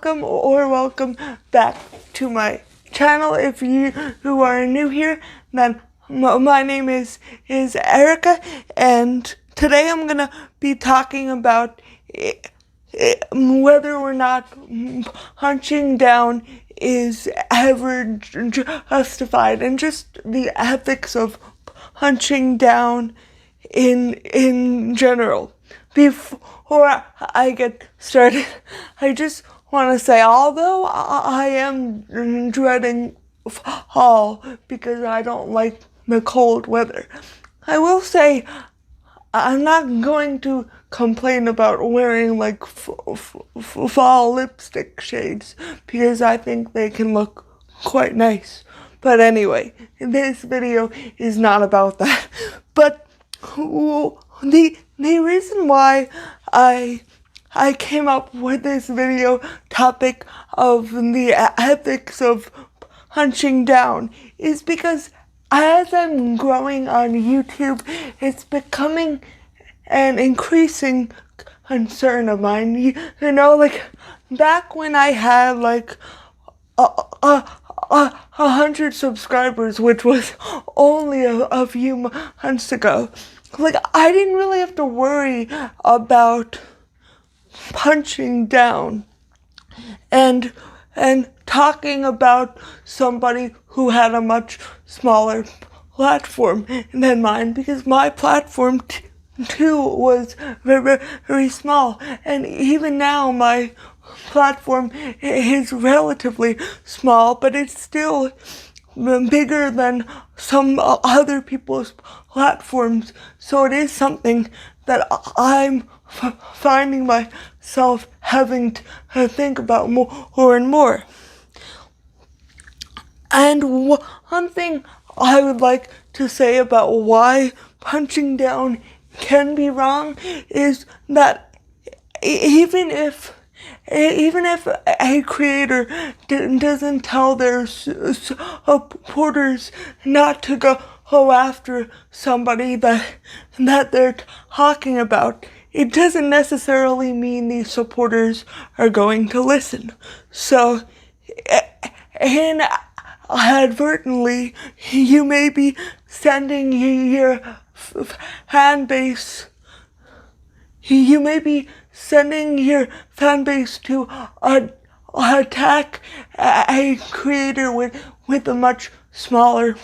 Welcome back to my channel. If you who are new here, then my name is Erica, and today I'm gonna be talking about whether or not hunching down is ever justified, and just the ethics of hunching down in general. Before I get started, I just want to say, although I am dreading fall because I don't like the cold weather, I will say I'm not going to complain about wearing like fall lipstick shades because I think they can look quite nice. But anyway, this video is not about that. But the reason why I came up with this video topic of the ethics of hunching down is because as I'm growing on YouTube, it's becoming an increasing concern of mine. You know, like back when I had like 100 subscribers, which was only a few months ago, like I didn't really have to worry about punching down and talking about somebody who had a much smaller platform than mine, because my platform too was very, very small, and even now my platform is relatively small, but it's still bigger than some other people's platforms. So it is something that I'm finding myself having to think about more and more. And one thing I would like to say about why punching down can be wrong is that even if a creator doesn't tell their supporters not to go after somebody that they're talking about, it doesn't necessarily mean these supporters are going to listen. So, inadvertently, you may be sending your fan base. You may be sending your fan base to attack a creator with a much smaller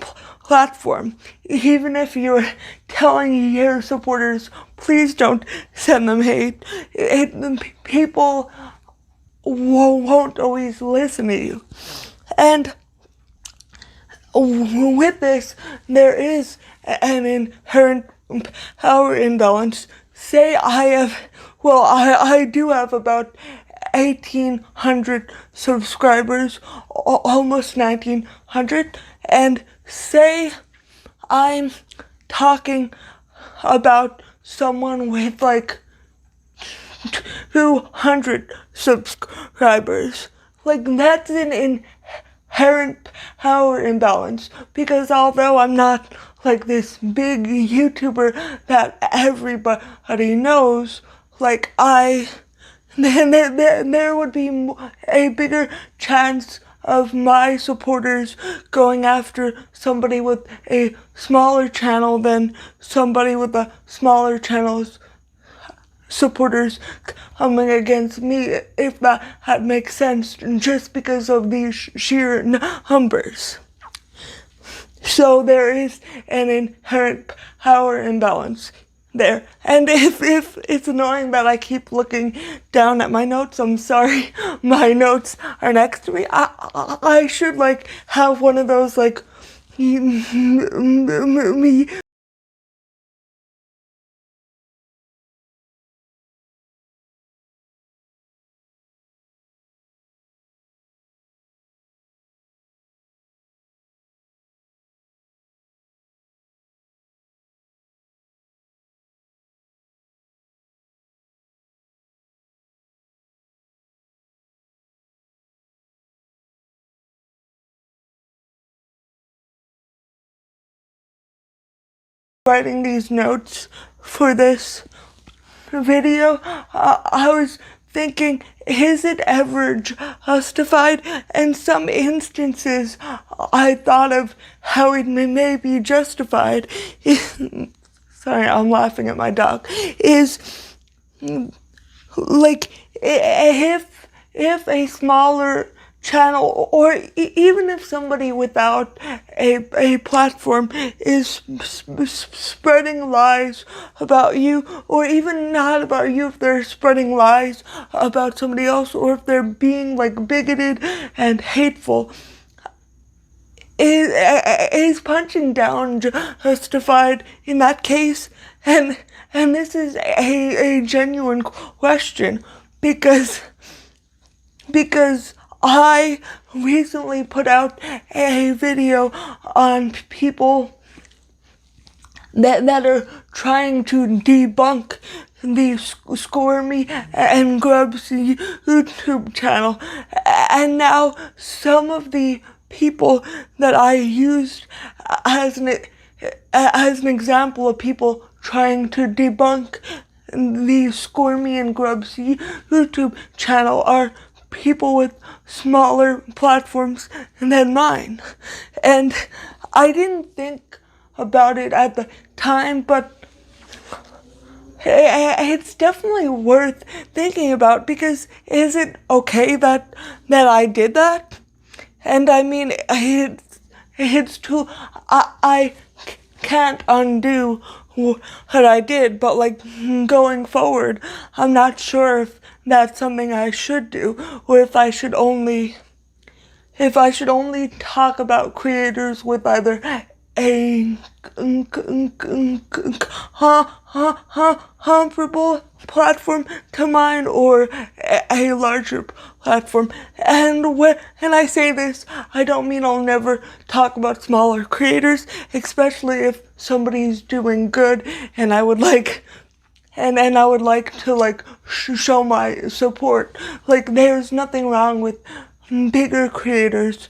platform. Even if you're telling your supporters, please don't send them hate, people won't always listen to you. And with this, there is an inherent power imbalance. Say I do have about 1,800 subscribers, almost 1,900, and say I'm talking about someone with like 200 subscribers. Like, that's an inherent power imbalance, because although I'm not like this big YouTuber that everybody knows, like there would be a bigger chance of my supporters going after somebody with a smaller channel than somebody with a smaller channel's supporters coming against me, if that makes sense, just because of these sheer numbers. So there is an inherent power imbalance there. And if it's annoying that I keep looking down at my notes, I'm sorry. My notes are next to me. I should like have one of those like me writing these notes for this video. I was thinking, is it ever justified? In some instances, I thought of how it may be justified. Sorry, I'm laughing at my dog. Is like if a smaller channel, or even if somebody without a platform is spreading lies about you, or even not about you, if they're spreading lies about somebody else, or if they're being like bigoted and hateful, is punching down justified in that case? And this is a genuine question, because I recently put out a video on people that are trying to debunk the Squirmy and Grubs YouTube channel, and now some of the people that I used as an example of people trying to debunk the Squirmy and Grubs YouTube channel are people with smaller platforms than mine. And I didn't think about it at the time, but it's definitely worth thinking about, because is it okay that I did that? And I mean, it's too, I can't undo what I did, but like going forward, I'm not sure if that's something I should do, or if I should only talk about creators with either a comparable platform to mine, or a larger platform. And when I say this, I don't mean I'll never talk about smaller creators, especially if somebody's doing good and I would like to like show my support. Like, there's nothing wrong with bigger creators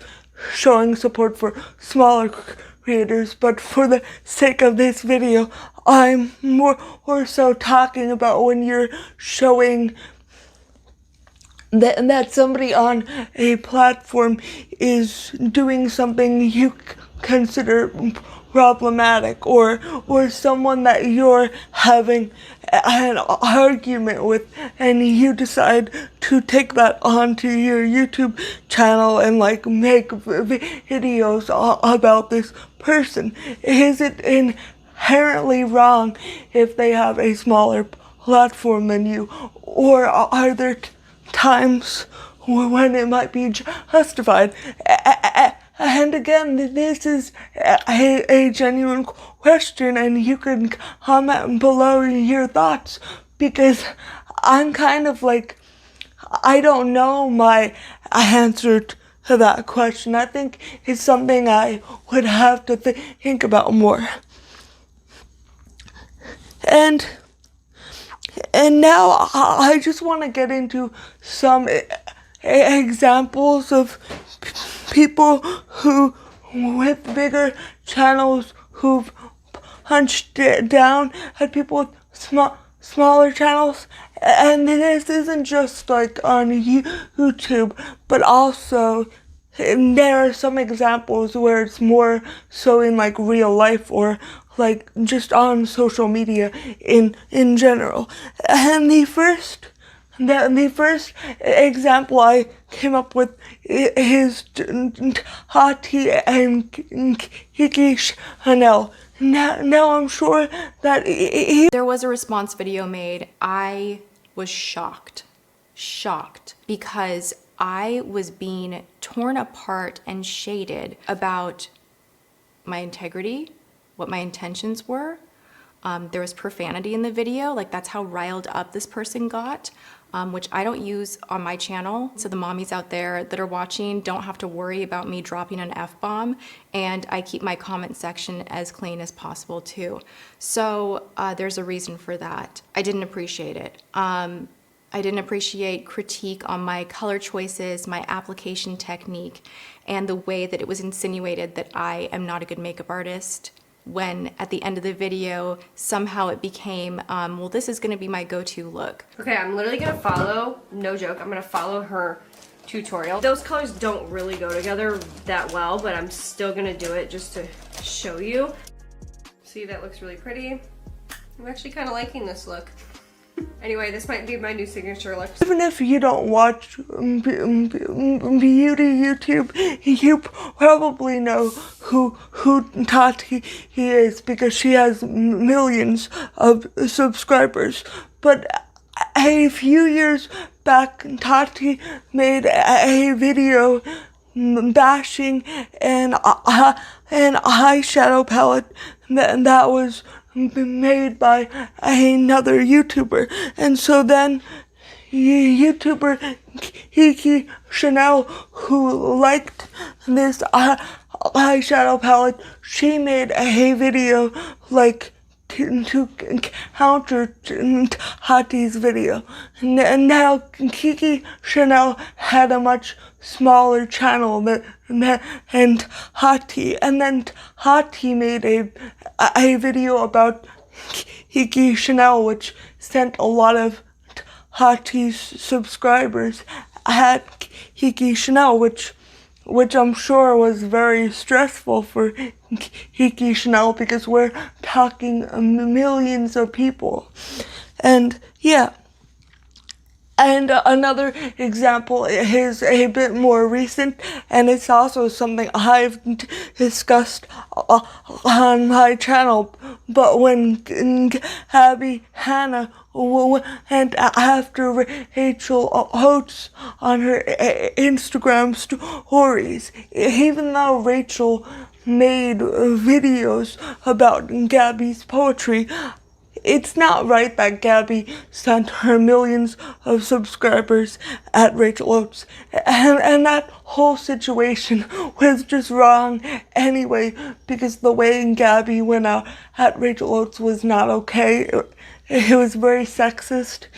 showing support for smaller creators, but for the sake of this video, I'm more or so talking about when you're showing that somebody on a platform is doing something you consider problematic, or someone that you're having an argument with, and you decide to take that onto your YouTube channel and like make videos about this person. Is it inherently wrong if they have a smaller platform than you, or are there times when it might be justified? And again, this is a genuine question, and you can comment below your thoughts, because I'm kind of like, I don't know my answer to that question. I think it's something I would have to think about more. And now I just want to get into some examples of people who, with bigger channels, who've punched down at people with smaller channels. And this isn't just like on YouTube, but also there are some examples where it's more so in like real life, or like just on social media in general. And the first example I came up with is Tati and Kiki Chanel. Now I'm sure that there was a response video made. I was shocked, because I was being torn apart and shaded about my integrity, what my intentions were. There was profanity in the video, like that's how riled up this person got, which I don't use on my channel. So the mommies out there that are watching don't have to worry about me dropping an F-bomb, and I keep my comment section as clean as possible too. So there's a reason for that. I didn't appreciate it. I didn't appreciate critique on my color choices, my application technique, and the way that it was insinuated that I am not a good makeup artist. when at the end of the video, somehow it became, well, this is gonna be my go-to look. Okay, I'm literally gonna follow, no joke, I'm gonna follow her tutorial. Those colors don't really go together that well, but I'm still gonna do it just to show you. See, that looks really pretty. I'm actually kind of liking this look. Anyway, this might be my new signature look. Even if you don't watch beauty YouTube, you probably know who Tati is because she has millions of subscribers. But a few years back, Tati made a video bashing an eyeshadow palette that was made by another YouTuber. And so then YouTuber Kiki Chanel, who liked this eyeshadow palette, she made a video like to counter Tati's video. And now Kiki Chanel had a much smaller channel than Tati, and then Tati made a video about Kiki Chanel, which sent a lot of Tati's subscribers at Kiki Chanel, which I'm sure was very stressful for Kiki Chanel because we're talking millions of people. And yeah. And another example is a bit more recent, and it's also something I've discussed on my channel. But when Gabbie, Hanna went after Rachel Oates on her Instagram stories, even though Rachel made videos about Gabbie's poetry, it's not right that Gabbie sent her millions of subscribers at Rachel Oates. And that whole situation was just wrong anyway, because the way Gabbie went out at Rachel Oates was not okay. It was very sexist.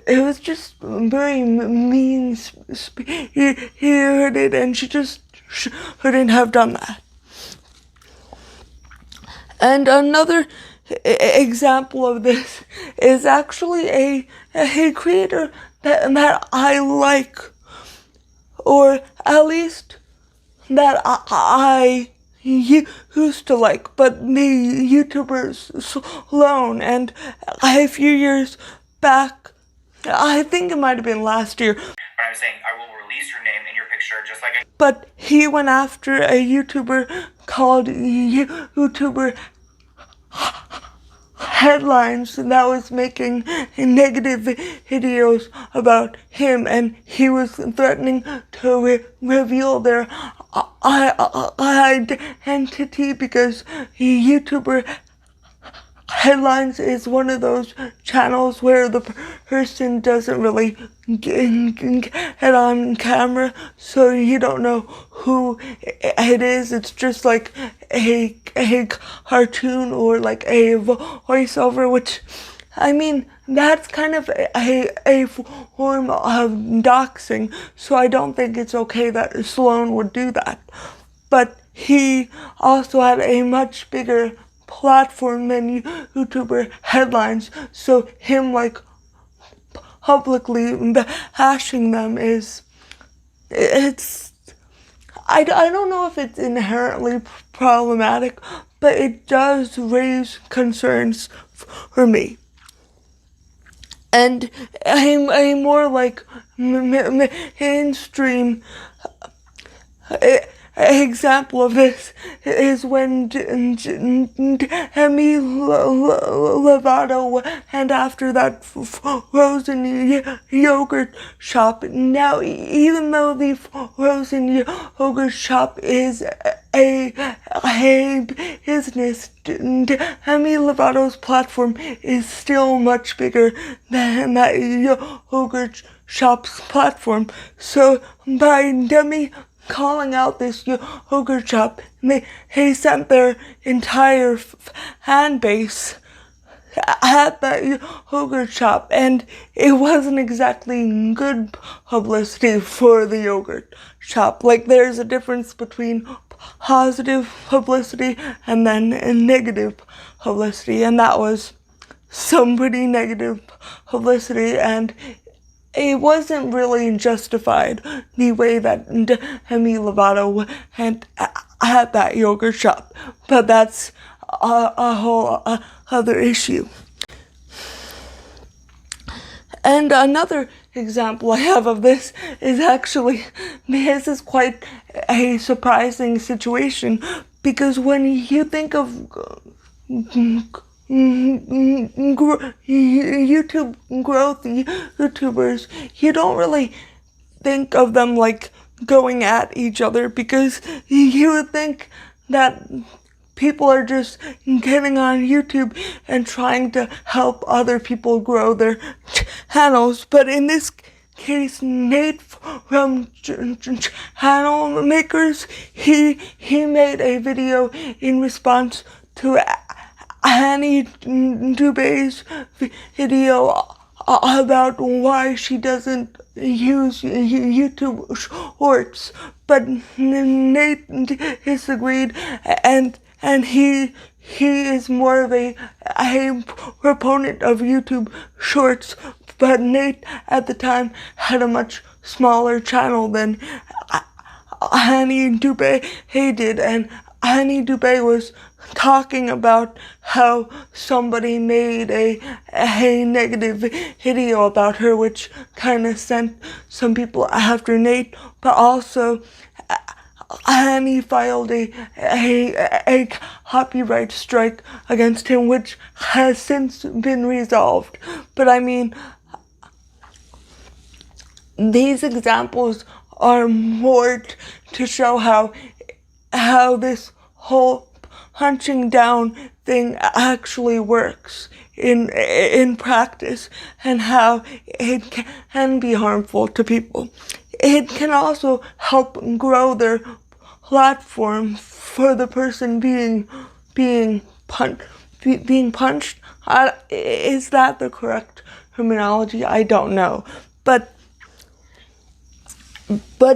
It was just very mean-spirited, and she just shouldn't have done that. And another example of this is actually a creator that I like, or at least that I used to like, but the YouTuber's alone. And a few years back, I think it might have been last year, But I'm saying I will release your name and your picture just like I... But he went after a YouTuber called YouTuber Headlines that was making negative videos about him, and he was threatening to reveal their identity because YouTuber Headlines is one of those channels where the person doesn't really get on camera, so you don't know who it is. It's just like a cartoon or like a voiceover, which, I mean, that's kind of a form of doxing, so I don't think it's okay that Sloan would do that. But he also had a much bigger platform than YouTuber Headlines, so him like publicly bashing them I don't know if it's inherently problematic, but it does raise concerns for me. And a more like mainstream example of this is when Demi Lovato and after that frozen yogurt shop. Now, even though the frozen yogurt shop is a business, Demi Lovato's platform is still much bigger than that yogurt shop's platform. So by Demi calling out this yogurt shop, they sent their entire fan base at that yogurt shop, and it wasn't exactly good publicity for the yogurt shop. Like, there's a difference between positive publicity and then negative publicity, and that was some pretty negative publicity, and it wasn't really justified the way that Demi Lovato had at that yogurt shop, but that's a whole other issue. And another example I have of this is actually, this is quite a surprising situation, because when you think of YouTube growth YouTubers, you don't really think of them like going at each other, because you would think that people are just getting on YouTube and trying to help other people grow their channels. But in this case, Nate from Channelmakers, he made a video in response to Hanna Dube's video about why she doesn't use YouTube Shorts, but Nate disagreed, and he is more of a proponent of YouTube Shorts, but Nate at the time had a much smaller channel than Hanna Dube did, and Hanna Dube was talking about how somebody made a negative video about her, which kind of sent some people after Nate, but also Hanna filed a copyright strike against him, which has since been resolved. But I mean, these examples are more to show how this whole punching down thing actually works in practice, and how it can be harmful to people. It can also help grow their platform for the person being punched. Is that the correct terminology? I don't know, but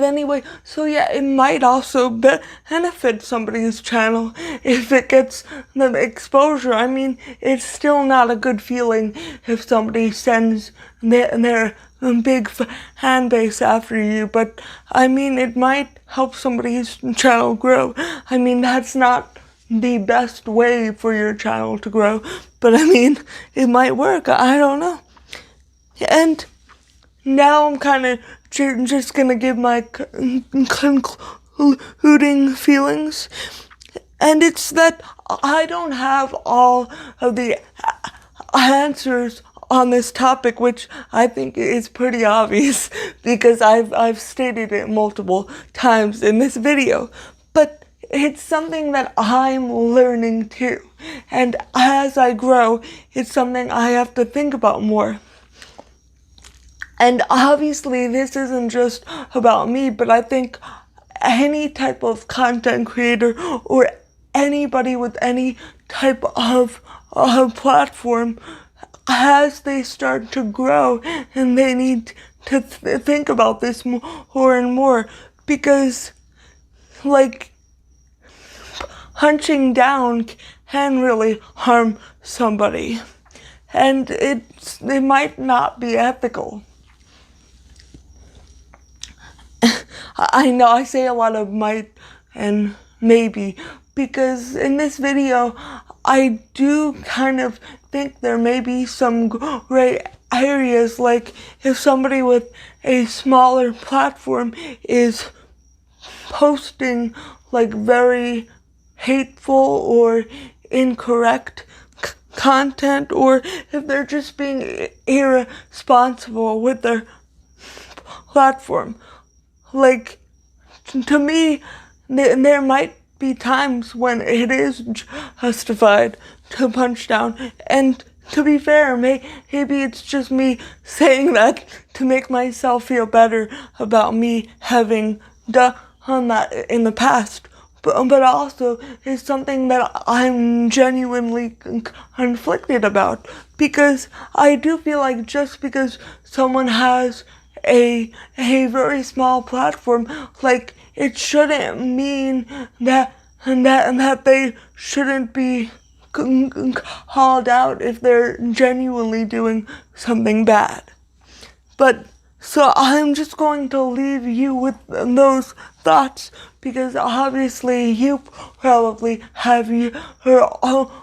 anyway, so yeah, it might also benefit somebody's channel if it gets them exposure. I mean, it's still not a good feeling if somebody sends their big fan base after you, but I mean, it might help somebody's channel grow. I mean, that's not the best way for your channel to grow, but I mean, it might work. I don't know. And now I'm kind of just gonna give my concluding feelings, and it's that I don't have all of the answers on this topic, which I think is pretty obvious because I've stated it multiple times in this video, but it's something that I'm learning too, and as I grow, it's something I have to think about more. And obviously this isn't just about me, but I think any type of content creator or anybody with any type of platform, as they start to grow, and they need to think about this more and more, because like hunching down can really harm somebody, and it might not be ethical. I know I say a lot of might and maybe, because in this video I do kind of think there may be some gray areas, like if somebody with a smaller platform is posting like very hateful or incorrect content, or if they're just being irresponsible with their platform. Like, to me, there might be times when it is justified to punch down, and to be fair, maybe it's just me saying that to make myself feel better about me having done that in the past, but also is something that I'm genuinely conflicted about, because I do feel like just because someone has a very small platform, like, it shouldn't mean that they shouldn't be called out if they're genuinely doing something bad. But so I'm just going to leave you with those thoughts, because obviously you probably have your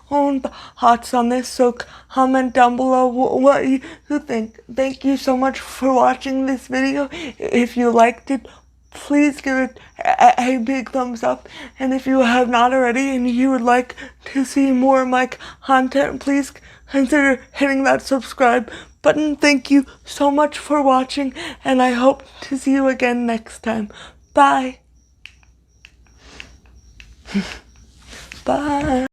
own thoughts on this, so comment down below what you think. Thank you so much for watching this video. If you liked it, please give it a big thumbs up, and if you have not already and you would like to see more of my content, please consider hitting that subscribe button. Thank you so much for watching, and I hope to see you again next time. Bye. Bye.